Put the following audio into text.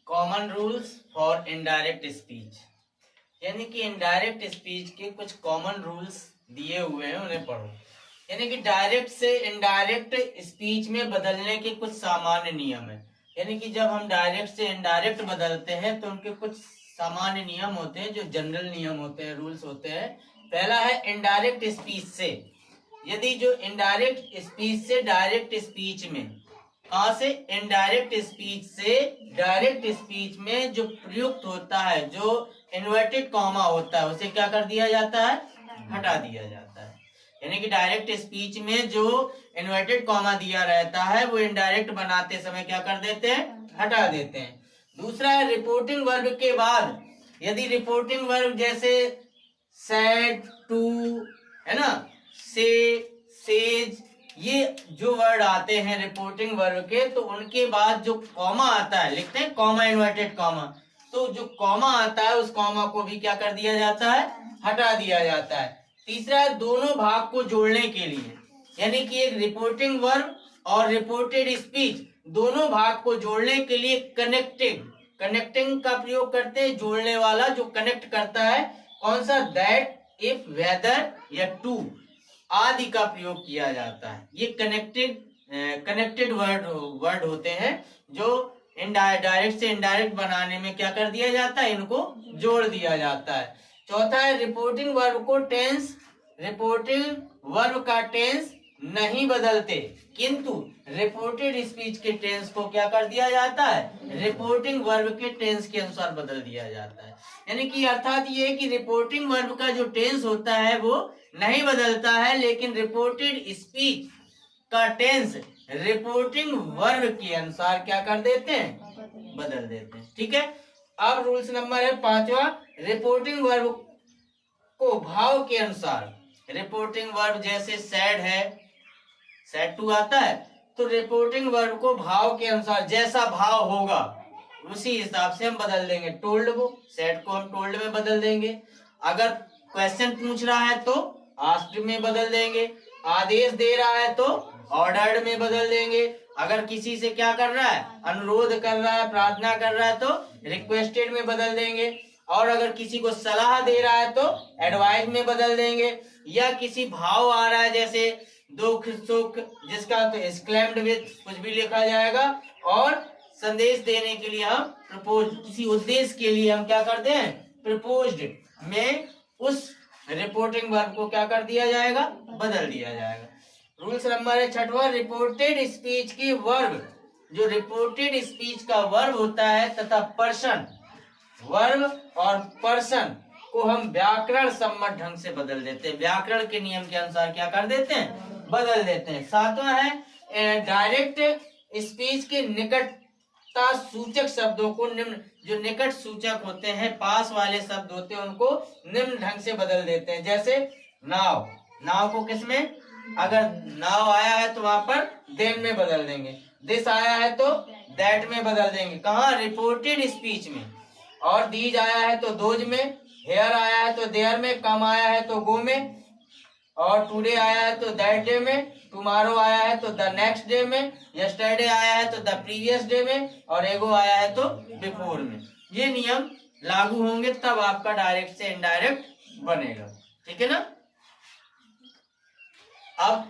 Common rules for indirect speech, यानी कि indirect speech के कुछ कॉमन रूल्स दिए हुए हैं, उन्हें पढ़ो। यानी कि डायरेक्ट से इनडायरेक्ट स्पीच में बदलने के कुछ सामान्य नियम है। यानी कि जब हम डायरेक्ट से इनडायरेक्ट बदलते हैं तो उनके कुछ सामान्य नियम होते हैं, जो जनरल नियम होते हैं, रूल्स होते हैं। पहला है इनडायरेक्ट स्पीच से, यदि जो इनडायरेक्ट स्पीच से डायरेक्ट स्पीच में, कहां से, इनडायरेक्ट स्पीच से डायरेक्ट स्पीच में जो प्रयुक्त होता है, जो इन्वर्टेड कॉमा होता है, उसे क्या कर दिया जाता है, हटा दिया जाता है। यानी कि डायरेक्ट स्पीच में जो इन्वर्टेड कॉमा दिया रहता है वो इनडायरेक्ट बनाते समय क्या कर देते हैं, हटा देते हैं। दूसरा है रिपोर्टिंग वर्ब के बाद, यदि रिपोर्टिंग वर्ब जैसे सेड, टू, है ना, से, सेज, ये जो वर्ड आते हैं रिपोर्टिंग वर्ब के, तो उनके बाद जो कॉमा आता है, लिखते हैं कॉमा, इन्वर्टेड कॉमा, तो जो कॉमा आता है उस कॉमा को भी क्या कर दिया जाता है, हटा दिया जाता है। तीसरा है दोनों भाग को जोड़ने के लिए, यानी कि एक रिपोर्टिंग वर्ब और रिपोर्टेड स्पीच दोनों भाग को जोड़ने के लिए कनेक्टिंग का प्रयोग करते हैं, जोड़ने वाला जो कनेक्ट करता है, कौन सा, दैट, इफ, वेदर या टू आदि का प्रयोग किया जाता है। ये कनेक्टेड वर्ड होते हैं जो डायरेक्ट से इनडायरेक्ट बनाने में क्या कर दिया जाता है, इनको जोड़ दिया जाता है। चौथा है रिपोर्टिंग वर्ब को टेंस, रिपोर्टिंग वर्ब का टेंस नहीं बदलते, किंतु रिपोर्टेड स्पीच के टेंस को क्या कर दिया जाता है, रिपोर्टिंग वर्ब के टेंस के अनुसार बदल दिया जाता है। यानी कि अर्थात ये है कि रिपोर्टिंग वर्ब का जो टेंस होता है वो नहीं बदलता है, लेकिन रिपोर्टेड स्पीच का टेंस रिपोर्टिंग वर्ब के अनुसार क्या कर देते हैं, बदल देते हैं। ठीक है। अब रूल्स नंबर है 5वां, रिपोर्टिंग वर्ब को भाव के अनुसार, रिपोर्टिंग वर्ब जैसे सैड है, सैड टू आता है, तो रिपोर्टिंग वर्ब को भाव के अनुसार, जैसा भाव होगा उसी हिसाब से हम बदल देंगे। टोल्ड को, सैड को हम टोल्ड में बदल देंगे। अगर क्वेश्चन पूछ रहा है तो आस्क्ड में बदल देंगे। आदेश दे रहा है तो ऑर्डर्ड में बदल देंगे। अगर किसी से क्या कर रहा है, अनुरोध कर रहा है, प्रार्थना कर रहा है, तो रिक्वेस्टेड में बदल देंगे। और अगर किसी को सलाह दे रहा है तो एडवाइस में बदल देंगे। या किसी भाव आ रहा है जैसे दुख, सुख, जिसका तो एक्सक्लेम्ड विद कुछ भी लिखा जाएगा। और संदेश देने के लिए हम प्रपोज, किसी उद्देश्य के लिए हम क्या करते हैं, प्रपोज्ड में उस रिपोर्टिंग वर्ब को क्या कर दिया जाएगा, बदल दिया जाएगा। रूल्स नंबर है 6वां, रिपोर्टेड स्पीच की वर्ब, जो रिपोर्टेड स्पीच का वर्ब होता है तथा पर्सन, वर्ब और पर्सन को हम व्याकरण सम्मत ढंग से बदल देते हैं, व्याकरण के नियम के अनुसार क्या कर देते हैं, बदल देते हैं। 7वां है डायरेक्ट स्पीच के निकटता सूचक शब्दों को निम्न, जो निकट सूचक होते हैं, पास वाले शब्द होते हैं, उनको निम्न ढंग से बदल देते हैं। जैसे नाव, नाव को किसमें, अगर नाव आया है तो वहां पर देन में बदल देंगे। दिस आया है तो दैट में बदल देंगे, कहाँ, रिपोर्टेड स्पीच में। और दीज आया है तो दोज में, हेयर आया है तो देयर में, कम आया है तो गो में, और टुडे आया है तो दैट डे में, टुमारो आया है तो द नेक्स्ट डे में, यस्टरडे आया है तो द प्रीवियस डे में, और एगो आया है तो बिफोर में। ये नियम लागू होंगे तब आपका डायरेक्ट से इनडायरेक्ट बनेगा। ठीक है ना। अब